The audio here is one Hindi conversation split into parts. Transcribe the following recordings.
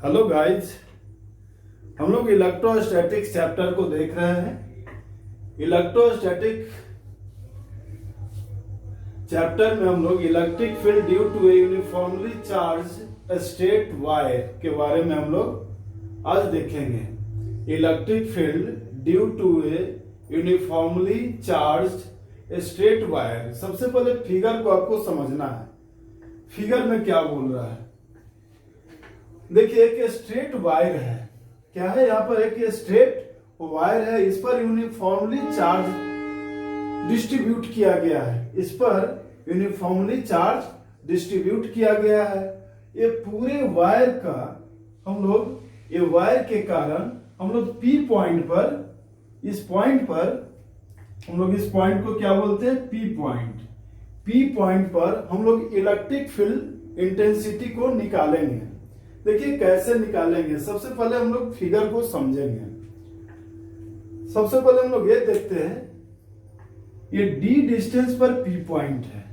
हेलो गाइज, हम लोग इलेक्ट्रोस्टैटिक्स चैप्टर को देख रहे हैं। इलेक्ट्रोस्टैटिक चैप्टर में हम लोग electric field due to a uniformly charge state wire के बारे में हम लोग आज देखेंगे। Electric field due to a uniformly charge state wire. सबसे पहले फिगर को आपको समझना है, फिगर में क्या बोल रहा है। देखिए, एक स्ट्रेट वायर है। क्या है यहाँ पर? एक स्ट्रेट वायर है, इस पर यूनिफॉर्मली चार्ज डिस्ट्रीब्यूट किया गया है। इस पर यूनिफॉर्मली चार्ज डिस्ट्रीब्यूट किया गया है। ये पूरे वायर का हम लोग, ये वायर के कारण हम लोग पी पॉइंट पर, इस पॉइंट पर हम लोग, इस पॉइंट को क्या बोलते हैं? P point. पी पॉइंट पर हम लोग इलेक्ट्रिक फील्ड इंटेंसिटी को निकालेंगे। देखिए कैसे निकालेंगे। सबसे पहले हम लोग फिगर को समझेंगे। सबसे पहले हम लोग ये देखते हैं, ये डी डिस्टेंस पर पी पॉइंट है।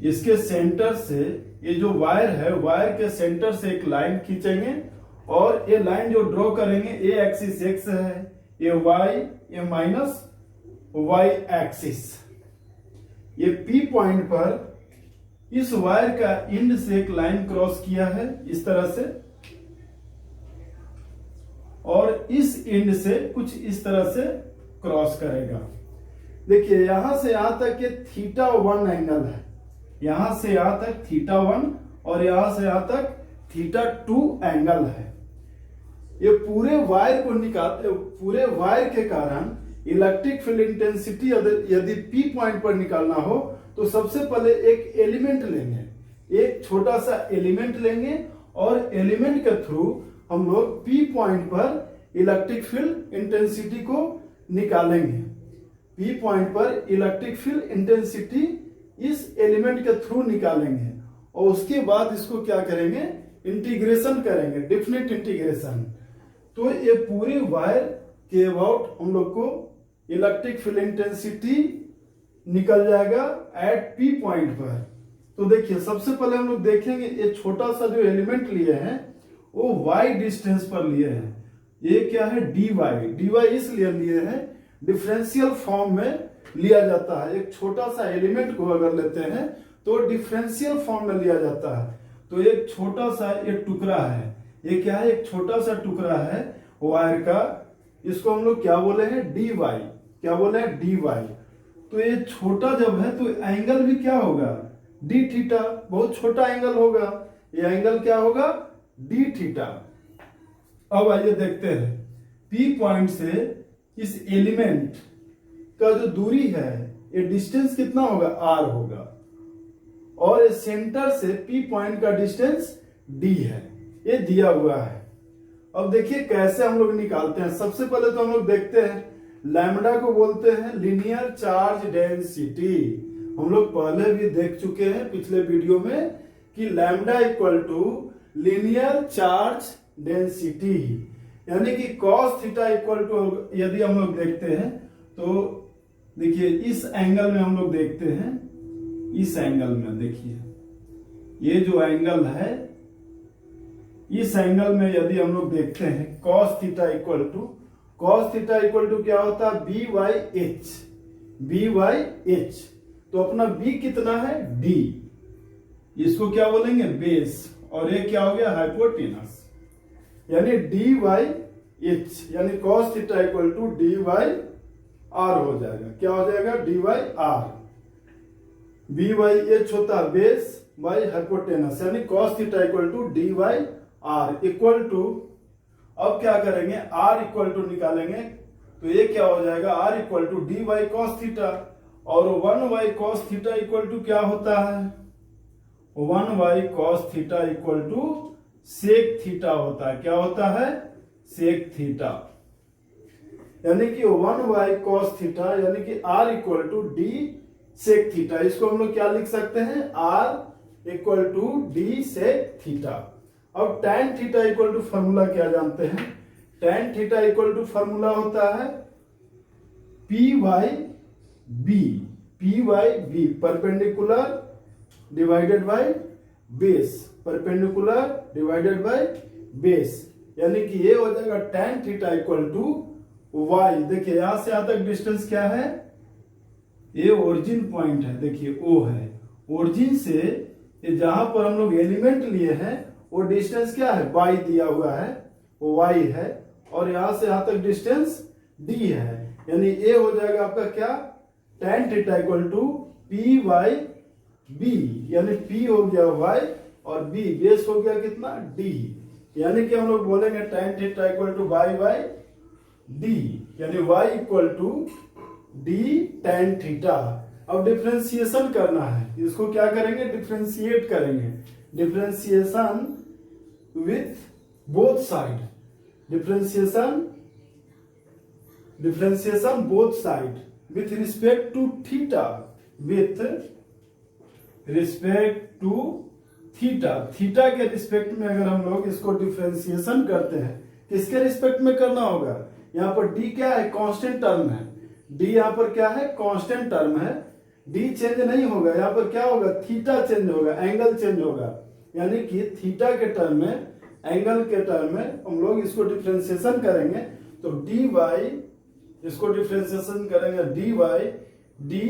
इसके सेंटर से, ये जो वायर है, वायर के सेंटर से एक लाइन खींचेंगे और ये लाइन जो ड्रॉ करेंगे, ए एक्सिस एक्स है, ये वाई, ये माइनस वाई एक्सिस। ये पी पॉइंट पर इस वायर का एंड से एक लाइन क्रॉस किया है इस तरह से, और इस एंड से कुछ इस तरह से क्रॉस करेगा। देखिए यहां से यहां तक ये थीटा 1 एंगल है, यहां से यहां तक थीटा 1 और यहां से यहां तक थीटा 2 एंगल है। ये पूरे वायर को निकालते, पूरे वायर के कारण इलेक्ट्रिक फील्ड इंटेंसिटी यदि पी पॉइंट पर निकालना हो तो सबसे पहले एक एलिमेंट लेंगे, एक छोटा सा एलिमेंट लेंगे और एलिमेंट के थ्रू हम लोग पी पॉइंट पर इलेक्ट्रिक फील्ड इंटेंसिटी को निकालेंगे। पी पॉइंट पर इलेक्ट्रिक फील्ड इंटेंसिटी इस एलिमेंट के थ्रू निकालेंगे और उसके बाद इसको क्या करेंगे? इंटीग्रेशन करेंगे, डेफिनेट इंटीग्रेशन। तो ये पूरे वायर के अबाउट हम लोग को इलेक्ट्रिक फील्ड इंटेंसिटी निकल जाएगा एट पी पॉइंट पर। तो देखिए सबसे पहले हम लोग देखेंगे, ये छोटा सा जो एलिमेंट लिए हैं वो वाई डिस्टेंस पर लिए हैं। ये क्या है? D y. डी वाई इसलिए लिए हैं, डिफरेंशियल फॉर्म में लिया जाता है। एक छोटा सा एलिमेंट को अगर लेते हैं तो डिफरेंशियल फॉर्म में लिया जाता है। तो एक छोटा सा ये टुकड़ा है, ये क्या है? एक छोटा सा टुकड़ा है वायर का, इसको हम लोग क्या बोले हैं? D Y. क्या बोले हैं? D Y. तो ये छोटा जब है तो एंगल भी क्या होगा? D theta. बहुत छोटा एंगल होगा, ये एंगल क्या होगा? D theta. अब आइए देखते हैं, पी पॉइंट से इस एलिमेंट का जो दूरी है, ये डिस्टेंस कितना होगा? आर होगा, और ये सेंटर से पी पॉइंट का डिस्टेंस डी है, ये दिया हुआ है। अब देखिए कैसे हम लोग निकालते हैं। सबसे पहले तो हम लोग देखते हैं, लैम्डा को बोलते हैं लीनियर चार्ज डेंसिटी। हम लोग पहले भी देख चुके हैं पिछले वीडियो में कि lambda equal to linear charge density, यानी कि कॉस थीटा इक्वल टू, यदि हम लोग देखते हैं तो देखिए इस एंगल में हम लोग देखते हैं, इस एंगल में देखिए ये जो एंगल है, इस एंगल में यदि हम लोग देखते हैं cos theta equal to, cos theta equal to क्या होता है? B Y H. B Y H. तो अपना बी कितना है? डी। इसको क्या बोलेंगे? बेस। और ये क्या हो गया? हाइपोटेनस। यानी डी वाई एच, यानी cos theta equal to D Y R हो जाएगा। क्या हो जाएगा? D Y R. B Y H होता है बेस बाई हाइपोटेनस, यानी cos theta equal to D Y R equal to, अब क्या करेंगे? R इक्वल टू निकालेंगे। तो ये क्या हो जाएगा? R equal to D by cos theta, और 1 by cos theta equal to क्या होता है? 1 by cos theta equal to sec theta होता है। क्या होता है? Sec theta. यानी कि 1 वाई कॉस थीटा, यानी कि R equal to d sec theta. इसको हम लोग क्या लिख सकते हैं? R equal to d sec theta. अब tan theta equal to formula क्या जानते हैं? tan theta equal to formula होता है p by b. P by b perpendicular divided by base, perpendicular divided by base, यानी कि ये हो जाएगा tan theta equal to y. देखिए यहां से यहां तक डिस्टेंस क्या है, ये ओरिजिन पॉइंट है, देखिए ओ है, ओरिजिन से ये जहां पर हम लोग एलिमेंट लिए हैं वो डिस्टेंस क्या है, बाई दिया हुआ है, वो वाई है, और यहां से यहां तक डिस्टेंस डी है, यानी ये हो जाएगा आपका क्या, tan theta equal to p by b, यानी पी हो गया वाई और बी बेस हो गया कितना, डी, यानी कि हम लोग बोलेंगे tan theta equal to y by d, यानी y equal to d tan theta. अब डिफ्रेंसिएशन करना है, इसको क्या करेंगे, डिफ्रेंशिएट करेंगे, differentiation with both side, differentiation both side with respect to theta, with respect to theta, theta के रिस्पेक्ट में अगर हम लोग इसको डिफ्रेंसिएशन करते हैं, किसके रिस्पेक्ट में करना होगा, यहाँ पर डी क्या है, कांस्टेंट टर्म है, डी यहाँ पर क्या है, कांस्टेंट टर्म है, डी चेंज नहीं होगा, यहाँ पर क्या होगा, थीटा चेंज होगा, एंगल चेंज होगा, यानी कि थीटा के टर्म में, एंगल के टर्म में हम लोग इसको डिफ्रेंसिएशन करेंगे, तो डी वाई, इसको डिफ्रेंसिएशन करेंगे d y d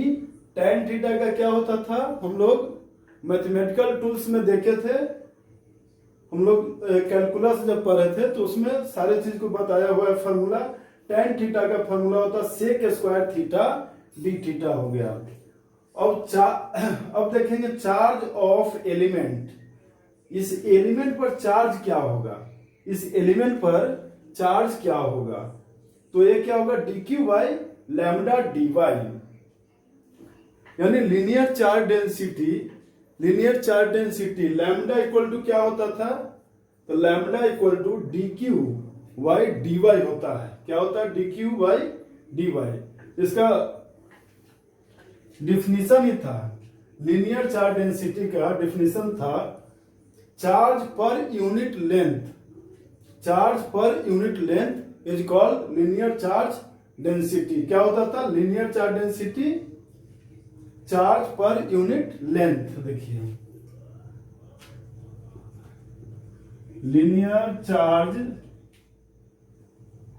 tan theta का क्या होता था, हम लोग मैथमेटिकल टूल्स में देखे थे, हम लोग कैलकुलस जब पढ़े थे तो उसमें सारे चीज को बताया हुआ है फॉर्मूला, tan थीटा का फॉर्मूला होता sec square theta d theta हो गया। अब देखेंगे चार्ज ऑफ एलिमेंट, इस एलिमेंट पर चार्ज क्या होगा, इस एलिमेंट पर चार्ज क्या होगा, तो ये क्या होगा, D Q by lambda D Y, यानी linear charge density lambda equal to क्या होता था, तो lambda equal to D Q Y D Y होता है, क्या होता है, D Q Y D Y, इसका डिफिनीशन ही था, लीनियर चार्ज डेंसिटी का डिफिनीशन था charge per unit length is called linear charge density, क्या होता था, linear charge density charge per unit length, देखिए लीनियर चार्ज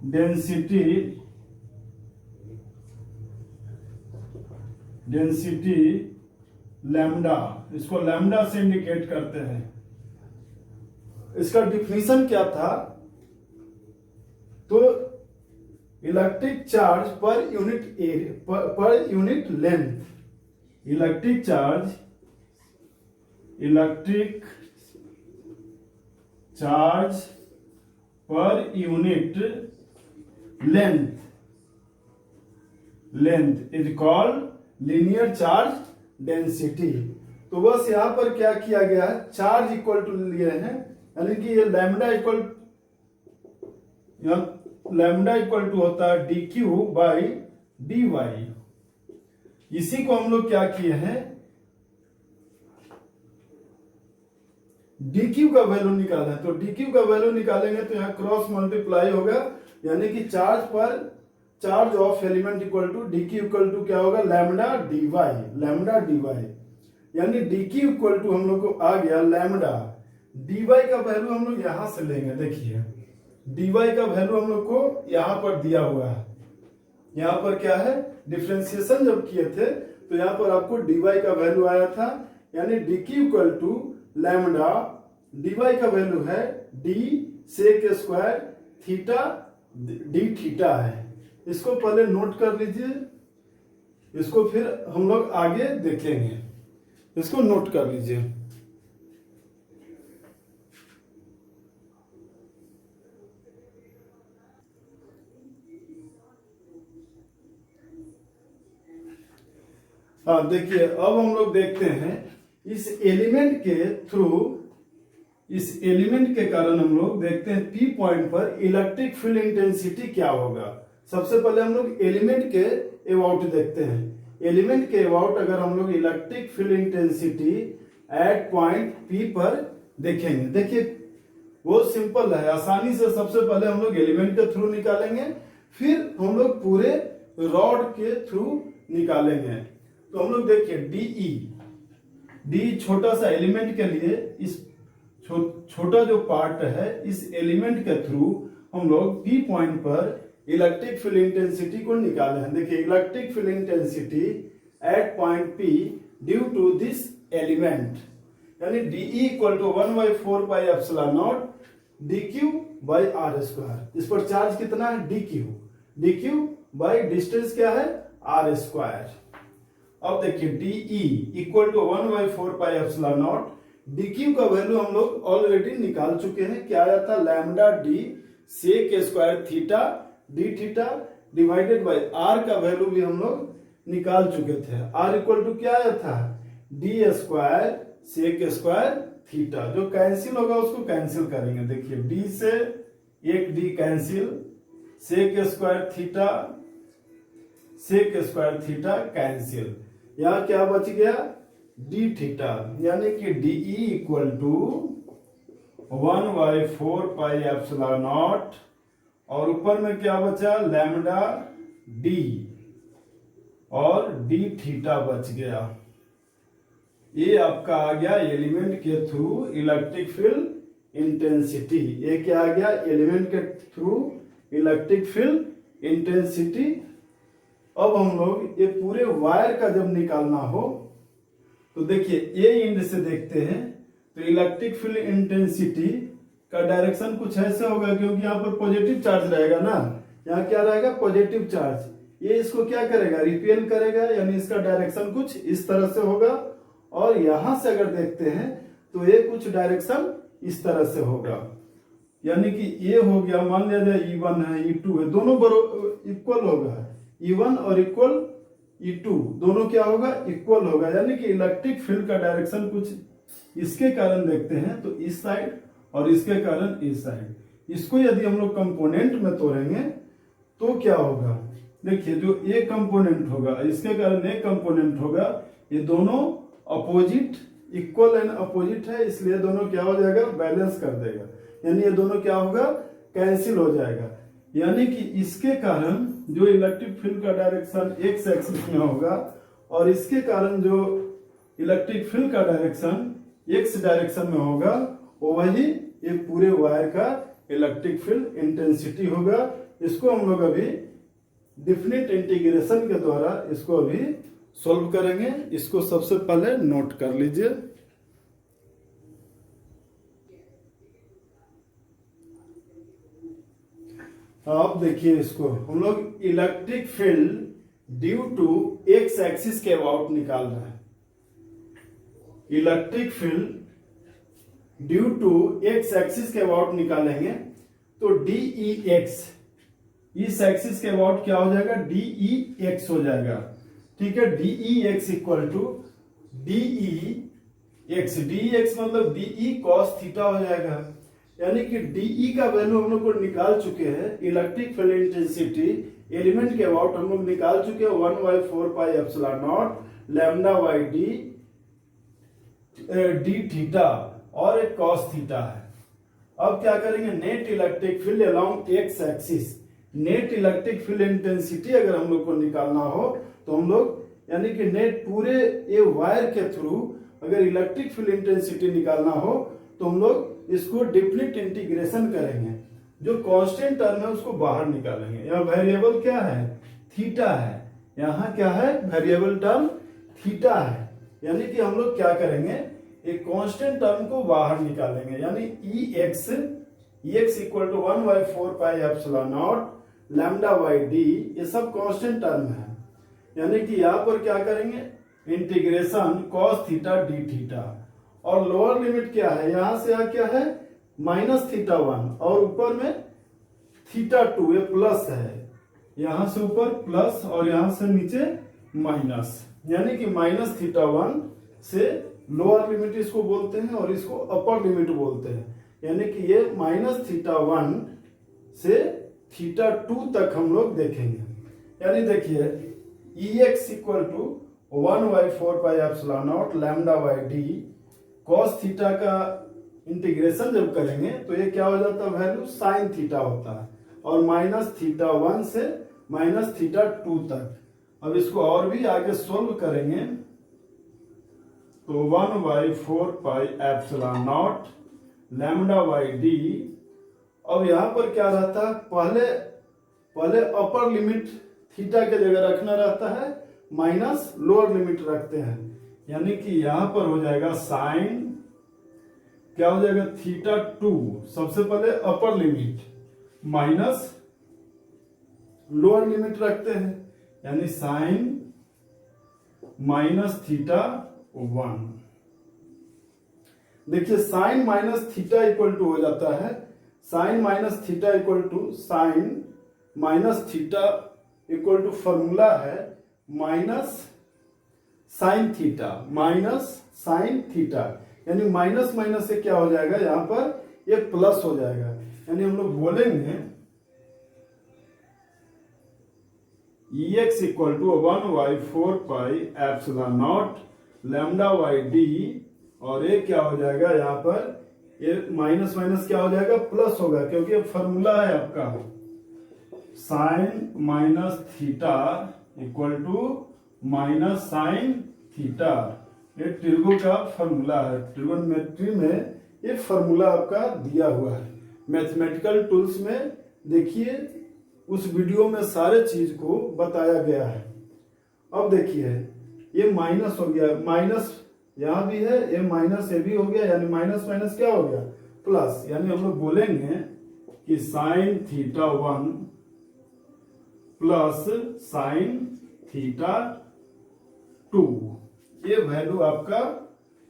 डेंसिटी लैम्डा, इसको लैम्डा से इंडिकेट करते हैं। इसका डिफिनीशन क्या था, तो electric charge per unit length, electric charge per unit length is called linear charge density. तो बस यहां पर क्या किया गया है, चार्ज इक्वल टू लिए हैं, यानी कि ये लैम्डा इक्वल टू होता है D Q by d y, इसी को हम लोग क्या किए हैं, डी क्यू का वैल्यू निकाला है, तो डी क्यू का वैल्यू निकालेंगे तो यहाँ क्रॉस मल्टीप्लाई होगा, यानी कि charge of element equal to D q equal to क्या होगा, लैम्डा डी वाई, यानी डी क्यू इक्वल टू हम लोग को आ गया लैम्डा, डी वाई का वैल्यू हम लोग यहां से लेंगे, देखिए डी वाई का वैल्यू हम लोग को यहां पर दिया हुआ है, यहां पर क्या है, डिफ्रेंसिएशन जब किए थे तो यहां पर आपको डी वाई का वैल्यू आया था, यानी d q equal to lambda, D y का वैल्यू है d sec square theta d theta है, इसको पहले नोट कर लीजिए, इसको फिर हम लोग आगे देखेंगे, इसको नोट कर लीजिए। हाँ देखिए, अब हम लोग देखते हैं इस एलिमेंट के कारण हम लोग देखते हैं पी पॉइंट पर इलेक्ट्रिक फील्ड इंटेंसिटी क्या होगा। सबसे पहले हम लोग एलिमेंट के अबाउट देखते हैं, एलिमेंट के अबाउट अगर हम लोग electric field intensity at point P पर देखेंगे, देखिए बहुत सिंपल है, आसानी से सबसे पहले हम लोग एलिमेंट के थ्रू निकालेंगे, फिर हम लोग पूरे रॉड के थ्रू निकालेंगे। तो हम लोग देखिए डी छोटा सा एलिमेंट के लिए, इस छोटा जो पार्ट है इस एलिमेंट के थ्रू हम लोग पी पॉइंट पर इलेक्ट्रिक फील्ड इंटेंसिटी को निकाले हैं। देखिए electric field intensity at point P due to this element, यानी DE equal to 1/4πε0 dq by R square. इस पर चार्ज कितना है dq बाई डिस्टेंस क्या है r स्क्वायर। अब देखिए DE इक्वल टू 1/4πε0, dq का वैल्यू हम लोग ऑलरेडी निकाल चुके हैं। क्या आया था lambda d sec square theta d theta divided by r का वैल्यू भी हम लोग निकाल चुके थे। r इक्वल टू क्या आया था d square sec square theta. जो कैंसिल होगा उसको कैंसिल करेंगे। देखिए d से एक d cancel, sec square theta cancel, यहाँ क्या बच गया डी थीटा, यानी कि DE इक्वल टू 1/4πε0 और ऊपर में क्या बचा लैम्डा d और डी थीटा बच गया। ये आपका आ गया एलिमेंट के थ्रू इलेक्ट्रिक फील्ड इंटेंसिटी। ये क्या आ गया एलिमेंट के थ्रू इलेक्ट्रिक फील्ड इंटेंसिटी। अब हम लोग ये पूरे वायर का जब निकालना हो तो देखिए ए एंड से देखते हैं तो इलेक्ट्रिक फील्ड इंटेंसिटी का डायरेक्शन कुछ ऐसे होगा, क्योंकि यहाँ पर पॉजिटिव चार्ज रहेगा ना, यहाँ क्या रहेगा पॉजिटिव चार्ज। ये इसको क्या करेगा रिपेल करेगा, यानी इसका डायरेक्शन कुछ इस तरह से होगा। और यहां से अगर देखते हैं तो ये कुछ डायरेक्शन इस तरह से होगा, यानी कि ये हो गया मान लिया जाए E1 है E2 है, दोनों इक्वल होगा। E1 और इक्वल E2 दोनों क्या होगा इक्वल होगा, यानी कि इलेक्ट्रिक फील्ड का डायरेक्शन कुछ इसके कारण देखते हैं तो इस साइड और इसके कारण इस साइड। इसको यदि हम लोग कंपोनेंट में तोड़ेंगे तो क्या होगा, देखिए जो ए कंपोनेंट होगा इसके कारण ए कंपोनेंट होगा, ये दोनों अपोजिट इक्वल एंड अपोजिट है, इसलिए दोनों क्या हो जाएगा बैलेंस कर देगा, यानी ये दोनों क्या होगा कैंसिल हो जाएगा। यानी कि इसके कारण जो इलेक्ट्रिक फील्ड का डायरेक्शन एक्स एक्सिस में होगा और इसके कारण जो इलेक्ट्रिक फील्ड का डायरेक्शन एक्स डायरेक्शन में होगा, वो वही ये पूरे वायर का इलेक्ट्रिक फील्ड इंटेंसिटी होगा। इसको हम लोग अभी डिफिनिट इंटीग्रेशन के द्वारा इसको अभी सॉल्व करेंगे। इसको सबसे पहले नोट कर लीजिए। आप देखिए इसको हम लोग electric field due to x axis के अबाउट निकाल रहे हैं। Electric field due to x axis के अबाउट निकालेंगे तो DEX इस एक्सिस के अबाउट क्या हो जाएगा DEX हो जाएगा। ठीक है, DEX इक्वल टू DEX मतलब DE cos थीटा हो जाएगा, यानी कि DE का वैल्यू हम लोग को निकाल चुके हैं। इलेक्ट्रिक फील्ड इंटेंसिटी एलिमेंट के अबाउट हम लोग निकाल चुके हैं 1/4πε0 लैम्डा बाई डी थीटा और एक cos थीटा है। अब क्या करेंगे net electric field along x axis. Net electric field intensity अगर हम लोग को निकालना हो तो हम लोग यानी कि नेट पूरे ये वायर के थ्रू अगर इलेक्ट्रिक फील्ड इंटेंसिटी निकालना हो तो हम लोग इसको डिफिनिट इंटीग्रेशन करेंगे। जो कांस्टेंट टर्म है उसको बाहर निकालेंगे। यहाँ वेरिएबल क्या है थीटा है, यहाँ क्या है वेरिएबल टर्म थीटा है, यानी कि हम लोग क्या करेंगे एक कांस्टेंट टर्म को बाहर निकालेंगे, यानी EX equal to 1/4πε0 lambda by D, ये सब कांस्टेंट टर्म है। यानी कि यहाँ पर क्या करेंगे integration cos theta d theta, और लोअर लिमिट क्या है यहां से यहाँ क्या है -θ1 और ऊपर में θ2, ये प्लस है, यहां से ऊपर प्लस और यहां से नीचे माइनस, यानी कि -θ1 से लोअर लिमिट इसको बोलते हैं और इसको अपर लिमिट बोलते हैं, यानी कि ये -θ1 से θ2 तक हम लोग देखेंगे। यानी देखिए EX equal to 1/4πε0 lambda by D cos theta का इंटीग्रेशन जब करेंगे तो ये क्या हो जाता है वैल्यू साइन थीटा होता है, और -θ1 से -θ2 तक। अब इसको और भी आगे सोल्व करेंगे तो 1/4πε0 लैम्डा बाई डी। अब यहां पर क्या रहता है, पहले अपर लिमिट थीटा के जगह रखना रहता है, माइनस लोअर लिमिट रखते हैं, यानी कि यहां पर हो जाएगा साइन, क्या हो जाएगा थीटा 2, सबसे पहले upper limit minus lower limit रखते हैं, यानी साइन माइनस थीटा 1। देखिए sine minus theta equal to हो जाता है, sine minus theta equal to sine minus theta equal to formula है minus sine theta minus sine theta, यानी माइनस माइनस से क्या हो जाएगा, यहां पर ये प्लस हो जाएगा, यानी हम लोग बोलेंगे Ex equal to 1/4 pi epsilon naught lambda by d, और ये क्या हो जाएगा, यहाँ पर ये माइनस माइनस क्या हो जाएगा, प्लस होगा, क्योंकि ये फॉर्मूला है आपका sine minus theta equal to minus sine theta. ये ट्रिगो का फॉर्मूला है, ट्रिगोनोमेट्री में ये फॉर्मूला आपका दिया हुआ है। मैथमेटिकल टूल्स में देखिए उस वीडियो में सारे चीज को बताया गया है। अब देखिए ये माइनस हो गया, माइनस यहां भी है, ये माइनस ये भी हो गया, यानी माइनस माइनस क्या हो गया, प्लस, यानी हम लोग बोलेंगे कि sine theta 1 plus sine theta 2, ये वैल्यू आपका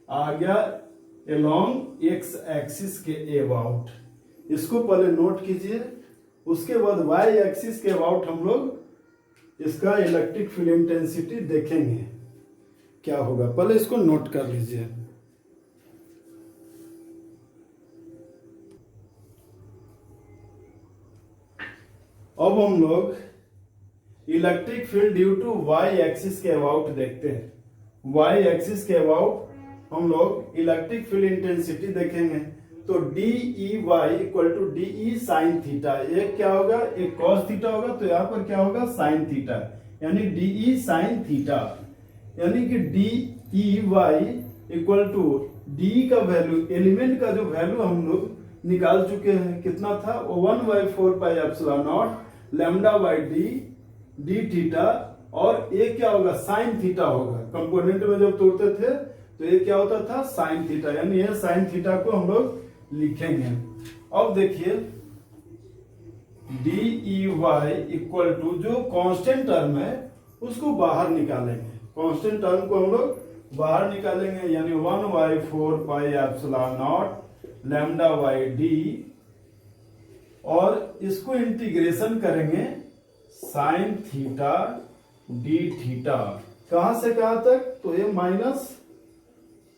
आ गया अलोंग एक्स एक्सिस के अबाउट। इसको पहले नोट कीजिए, उसके बाद वाई एक्सिस के अबाउट हम लोग इसका इलेक्ट्रिक फील्ड इंटेंसिटी देखेंगे क्या होगा, पहले इसको नोट कर लीजिए। अब हम लोग electric field due to y axis के अबाउट देखते हैं। वाई एक्सिस के अबाउट हम लोग इलेक्ट्रिक फील्ड इंटेंसिटी देखेंगे, तो d e Y equal to d e sine theta, ये क्या होगा, एक कॉस थीटा होगा, तो यहाँ पर क्या होगा साइन थीटा, यानी डी ई साइन थीटा, यानी कि d e Y equal to d का वैल्यू, एलिमेंट का जो वैल्यू हम लोग निकाल चुके हैं, कितना था 1/4 pi epsilon naught lambda by D D theta, और ये क्या होगा साइन थीटा होगा, कंपोनेंट में जब तोड़ते थे तो ये क्या होता था साइन थीटा, यानी ये साइन थीटा को हम लोग लिखेंगे। अब देखिए d e Y equal to जो कांस्टेंट टर्म है उसको बाहर निकालेंगे, कांस्टेंट टर्म को हम लोग बाहर निकालेंगे, यानी 1/4 pi epsilon naught lambda by d, और इसको इंटीग्रेशन करेंगे साइन थीटा डी थीटा, कहां से कहां तक, तो ये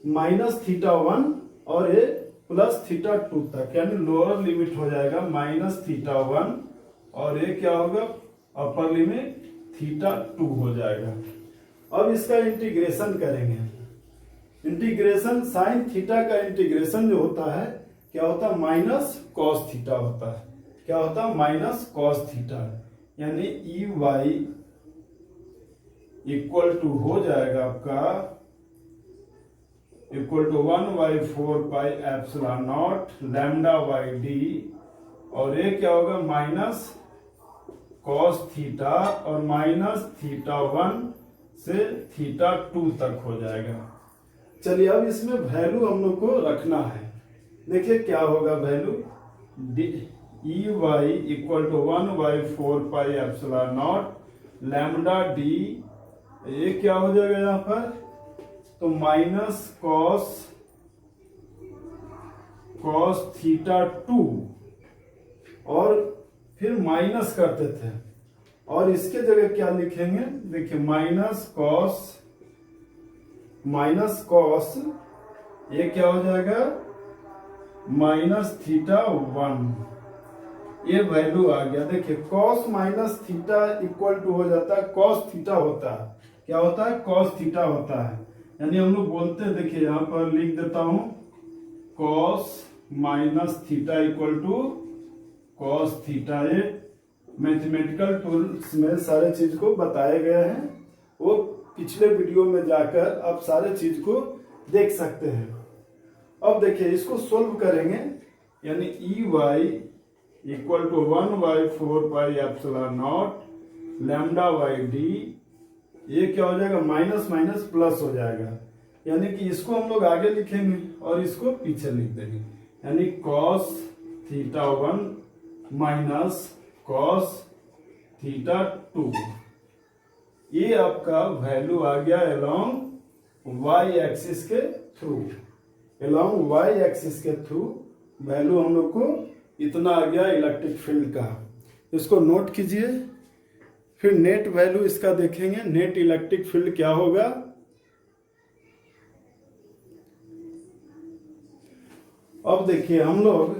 माइनस थीटा 1 और ये प्लस थीटा 2 तक, यानी लोअर लिमिट हो जाएगा माइनस थीटा 1 और ये क्या होगा अपर लिमिट थीटा 2 हो जाएगा। अब इसका इंटीग्रेशन करेंगे, इंटीग्रेशन साइन थीटा का इंटीग्रेशन जो होता है क्या होता है माइनस कॉस थीटा होता है, क्या होता है माइनस कॉस थीटा, यानी ई वाई इक्वल टू हो जाएगा आपका equal to 1/4 pi epsilon naught lambda by d, और ये क्या होगा माइनस कॉस थीटा और माइनस थीटा 1 से थीटा 2 तक हो जाएगा। चलिए अब इसमें वैल्यू हम लोग को रखना है, देखिए क्या होगा value, e Y equal to 1/4 pi epsilon naught lambda d, ये क्या हो जाएगा यहां पर, तो माइनस कॉस थीटा 2, और फिर माइनस करते थे, और इसके जगह क्या लिखेंगे, देखिए माइनस कॉस ये क्या हो जाएगा माइनस थीटा 1, ये वैल्यू आ गया। देखिए cos minus theta equal to हो जाता है कॉस थीटा होता है, क्या होता है कॉस थीटा होता है, यानी हम लोग बोलते हैं, देखिए यहां पर लिख देता हूं cos minus theta equal to cos theta, ये मैथमेटिकल टूल्स में सारे चीज को बताए गए हैं, वो पिछले वीडियो में जाकर आप सारे चीज को देख सकते हैं। अब देखिए इसको सोल्व करेंगे, यानी E Y equal to 1/4πε0 lambda by D, ये क्या हो जाएगा माइनस माइनस प्लस हो जाएगा, यानी कि इसको हम लोग आगे लिखेंगे और इसको पीछे लिख देंगे, यानी cos θ1 माइनस cos θ2। ये आपका वैल्यू आ गया अलोंग वाई एक्सिस के थ्रू, अलोंग वाई एक्सिस के थ्रू वैल्यू हम लोग को इतना आ गया इलेक्ट्रिक फील्ड का। इसको नोट कीजिए, फिर नेट वैल्यू इसका देखेंगे, नेट इलेक्ट्रिक फील्ड क्या होगा। अब देखिए हम लोग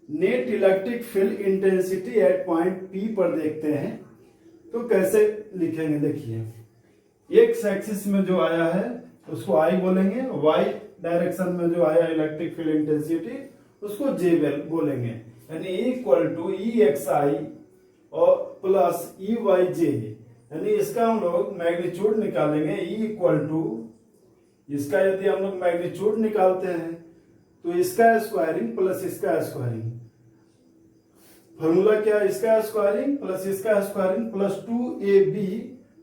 net electric field intensity at point P पर देखते हैं, तो कैसे लिखेंगे। देखिए एक्स एक्सिस में जो आया है उसको आई बोलेंगे, वाई डायरेक्शन में जो आया इलेक्ट्रिक फील्ड इंटेंसिटी उसको जे बोलेंगे, यानी इक्वल टू ई एक्स आई और प्लस ई वाई जे, यानी इसका हम लोग मैग्नीट्यूड निकालेंगे। ई इक्वल टू इसका यदि हम लोग मैग्नीट्यूड निकालते हैं तो इसका स्क्वायरिंग प्लस इसका स्क्वायरिंग, फॉर्मूला क्या है, इसका स्क्वायरिंग प्लस इसका squaring plus 2ab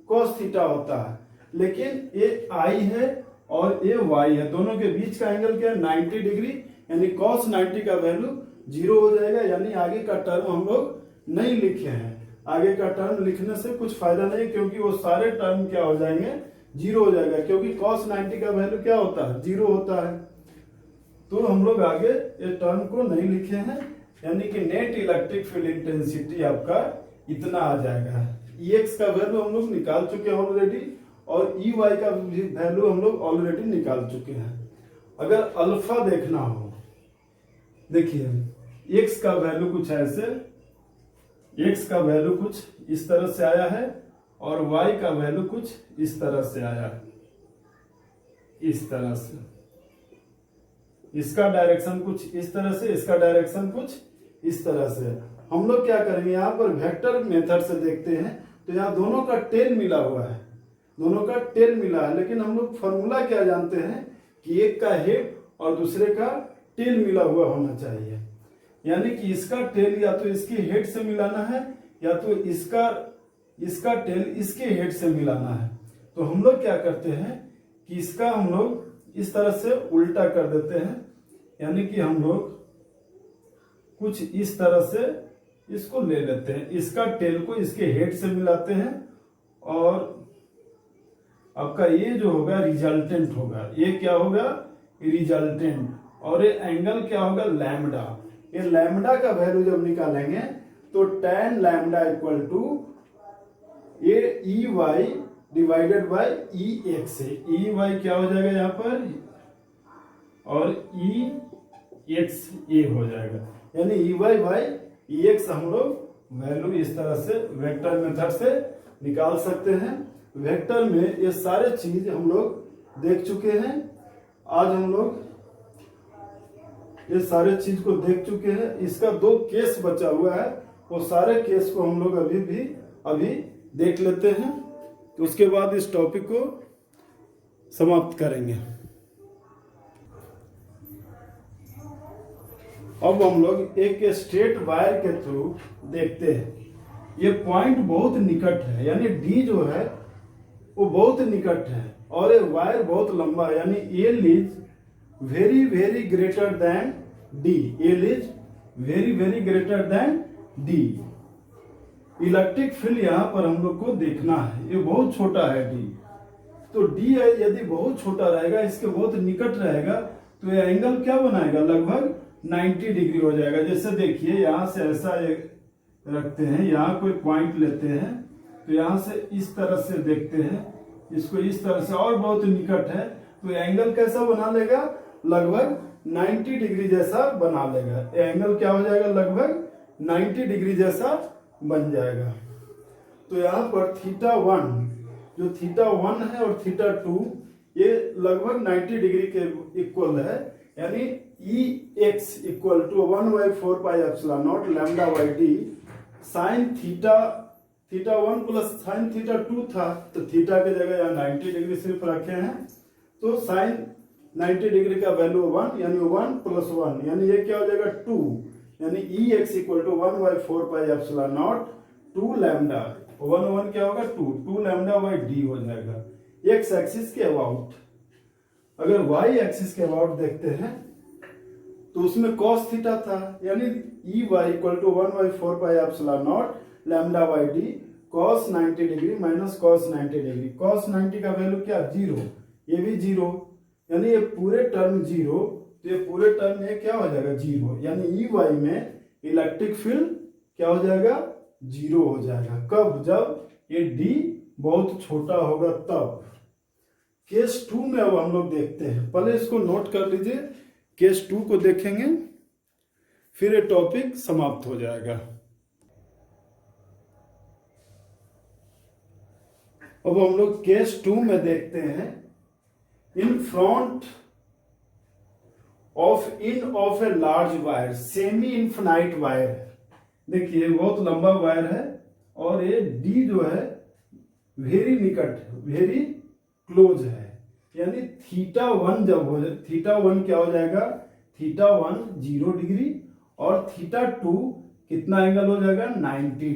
cos theta होता है। लेकिन ये आई है और ये वाई है, दोनों के बीच का एंगल क्या है 90 डिग्री, यानी cos 90 का वैल्यू 0 हो जाएगा, यानी आगे का टर्म हम लोग नहीं लिखे हैं। आगे का टर्म लिखने से कुछ फायदा नहीं, क्योंकि वो सारे टर्म क्या हो जाएंगे 0 हो जाएगा, क्योंकि cos 90 का वैल्यू क्या होता है 0 होता है। तो हम लोग आगे ये टर्म को नहीं लिखे हैं, यानी कि नेट इलेक्ट्रिक फील्ड इंटेंसिटी आपका इतना आ जाएगा। ई एक्स का वैल्यू हम लोग निकाल चुके हैं ऑलरेडी, और ई वाई का वैल्यू हम लोग ऑलरेडी निकाल चुके हैं। अगर अल्फा देखना हो, देखिए एक्स का वैल्यू कुछ ऐसे, एक्स का वैल्यू कुछ इस तरह से आया है और वाई का वैल्यू कुछ इस तरह से आया है, इस तरह से। इसका डायरेक्शन कुछ इस तरह से, इसका डायरेक्शन कुछ इस तरह से। हम लोग क्या करेंगे, यहाँ पर वेक्टर मेथड से देखते हैं तो यहाँ दोनों का टेल मिला हुआ है, दोनों का टेल मिला है, लेकिन हम लोग फॉर्मूला क्या जानते हैं कि एक का हेड और दूसरे का टेल मिला हुआ होना चाहिए, यानी कि इसका टेल या तो इसके हेड से मिलाना है या तो इसका टेल इसके हेड से मिलाना है। तो हम लोग क्या करते हैं कि इसका हम लोग इस तरह से उल्टा कर देते हैं, यानी कि हम लोग कुछ इस तरह से इसको ले लेते हैं, इसका टेल को इसके हेड से मिलाते हैं और आपका ये जो होगा रिजल्टेंट होगा, ये क्या होगा रिजल्टेंट, और ये एंगल क्या होगा लैम्डा। ये लैम्डा का वैल्यू जब निकालेंगे तो tan लैम्डा इक्वल टू ये E Y divided by E X है। ई वाई क्या हो जाएगा यहाँ पर और ई एक्स ए हो जाएगा, यानी ई वाई बाई ई एक्स हम लोग वैल्यू इस तरह से वेक्टर मेथड से निकाल सकते हैं। वेक्टर में ये सारे चीज हम लोग देख चुके हैं, आज हम लोग ये सारे चीज को देख चुके हैं। इसका 2 केस बचा हुआ है, वो सारे केस को हम लोग अभी देख लेते हैं, तो उसके बाद इस टॉपिक को समाप्त करेंगे। अब हम लोग एक स्ट्रेट वायर के थ्रू देखते हैं। ये पॉइंट बहुत निकट है, यानी डी जो है वो बहुत निकट है और ये वायर बहुत लंबा है, यानी L is very very greater than D, L is very very greater than D. Electric field यहाँ पर हम लोग को देखना है, ये बहुत छोटा है डी, तो डी यदि बहुत छोटा रहेगा, इसके बहुत निकट रहेगा, तो ये एंगल क्या बनाएगा लगभग 90 डिग्री हो जाएगा। जैसे देखिए यहाँ से ऐसा एक रखते हैं, यहाँ कोई पॉइंट लेते हैं तो यहाँ से इस तरह से देखते हैं, इसको इस तरह से और बहुत निकट है, तो एंगल कैसा बना लेगा लगभग 90 डिग्री जैसा बना लेगा। एंगल क्या हो जाएगा लगभग 90 डिग्री जैसा बन जाएगा। तो यहाँ पर θ1 जो θ1 है और θ2 ये लगभग 90 डिग्री के इक्वल है, यानी E X equal to 1/4πε0 lambda by D sine θ1 plus sine θ2 था, तो थीटा की जगह यहाँ 90 डिग्री सिर्फ रखे हैं, तो साइन 90 डिग्री का वैल्यू 1 यानी 1 प्लस 1 यानी ये क्या हो जाएगा 2 यानी E X equal to 1/4 pi epsilon naught 2 lambda 1 क्या होगा 2 लैम्डा बाई डी हो जाएगा एक्स एक्सिस के अबाउट। अगर वाई एक्सिस के अबाउट देखते हैं तो उसमें कॉस थीटा था यानी E Y equal to 1/4 pi epsilon naught lambda by D cos 90 degree minus cos 90 degree. Cos 90 का वैल्यू क्या 0, ये भी 0 यानी ये पूरे टर्म 0, तो ये पूरे टर्म में क्या हो जाएगा 0 यानी ई वाई में इलेक्ट्रिक फील्ड क्या हो जाएगा 0 हो जाएगा। कब? जब ये डी बहुत छोटा होगा तब। केस 2 में अब हम लोग देखते हैं, पहले इसको नोट कर लीजिए, केस 2 को देखेंगे फिर ये टॉपिक समाप्त हो जाएगा। अब हम लोग केस 2 में देखते हैं in front of a large wire semi infinite wire है। देखिए बहुत लंबा वायर है और ये डी जो है वेरी निकट वेरी क्लोज है यानी थीटा 1 जब हो जाए थीटा 1 क्या हो जाएगा थीटा 1 0 डिग्री और थीटा 2 कितना एंगल हो जाएगा 90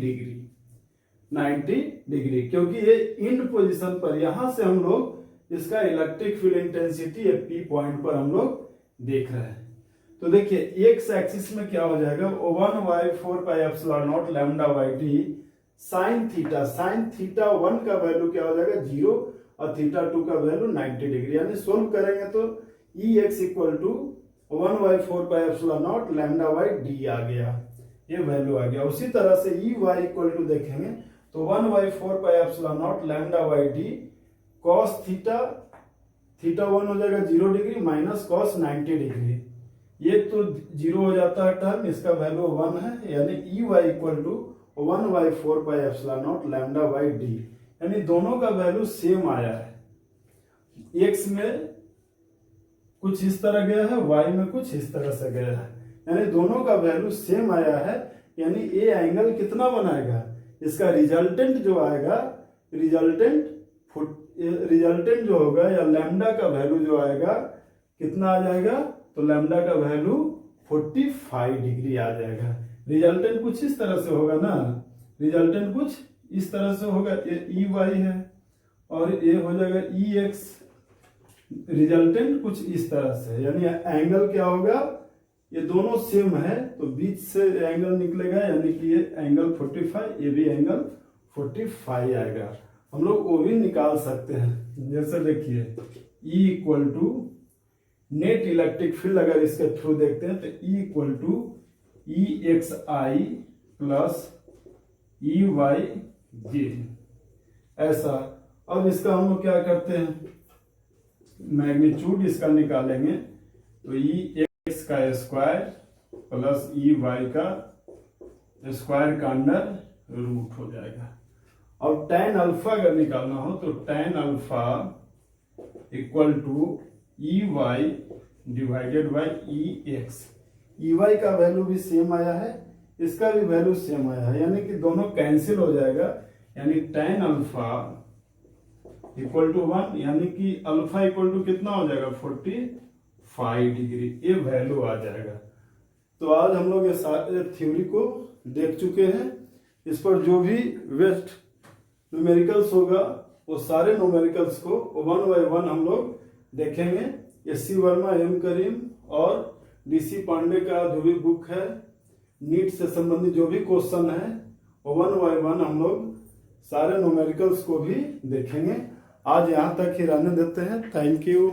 डिग्री क्योंकि ये इन पोजीशन पर यहां से हम लोग इसका electric field intensity P point पर हम लोग देख रहे हैं। तो देखिए एक्स एक्सिस में क्या हो जाएगा 1/4 pi epsilon naught lambda by D sine theta 1 का वैल्यू क्या हो जाएगा 0 और थीटा 2 का वैल्यू 90 डिग्री यानी सोल्व करेंगे तो E X equal to 1/4 pi epsilon naught lambda by D आ गया, ये वैल्यू आ गया। उसी तरह से ई वाई इक्वल टू देखेंगे तो 1/4 pi epsilon naught lambda by D cos theta 1 हो जाएगा 0 डिग्री माइनस कॉस 90 डिग्री, ये तो 0 हो जाता है टर्म, इसका वैल्यू 1 है यानी E Y equal to 1/4 pi epsilon naught lambda by d यानी दोनों का वैल्यू सेम आया है। एक्स में कुछ इस तरह गया है, वाई में कुछ इस तरह से गया है यानी दोनों का वैल्यू सेम आया है यानी ए एंगल कितना बनाएगा इसका रिजल्टेंट जो आएगा रिजल्टेंट जो होगा या लैम्डा का वैल्यू जो आएगा कितना आ जाएगा तो लैम्डा का वैल्यू 45 डिग्री आ जाएगा। रिजल्टेंट कुछ इस तरह से होगा ना, रिजल्टेंट कुछ इस तरह से होगा, ये ई वाई है और ये हो जाएगा ई एक्स, रिजल्टेंट कुछ इस तरह से यानी एंगल क्या होगा ये दोनों सेम है तो बीच से एंगल निकलेगा यानी कि ये एंगल 45 ये भी एंगल 45 आएगा। हम लोग वो भी निकाल सकते हैं, जैसे देखिए E equal to net electric field अगर इसके थ्रू देखते हैं तो E equal to E X I plus E Y J ऐसा। अब इसका हम लोग क्या करते हैं मैग्नीट्यूड इसका निकालेंगे तो ई एक्स का स्क्वायर प्लस ई वाई का स्क्वायर का अंडर रूट हो जाएगा। और tan अल्फा अगर निकालना हो तो tan alpha equal to e Y divided by e x. E y का वैल्यू भी सेम आया है, इसका भी वैल्यू सेम आया है यानी कि दोनों कैंसिल हो जाएगा यानी tan अल्फा इक्वल टू 1 यानी कि अल्फा इक्वल टू कितना हो जाएगा 45 डिग्री, ये वैल्यू आ जाएगा। तो आज हम लोग ये सारे थ्योरी को देख चुके हैं, इस पर जो भी वेस्ट न्यूमेरिकल्स होगा वो सारे न्यूमेरिकल्स को 1 बाय 1 हम लोग देखेंगे। एस.सी. वर्मा, एम करीम और डी.सी. पांडे का जो भी बुक है नीट से संबंधित जो भी क्वेश्चन है 1 बाय 1 हम लोग सारे न्यूमेरिकल्स को भी देखेंगे। आज यहाँ तक ही रहने देते हैं। Thank you.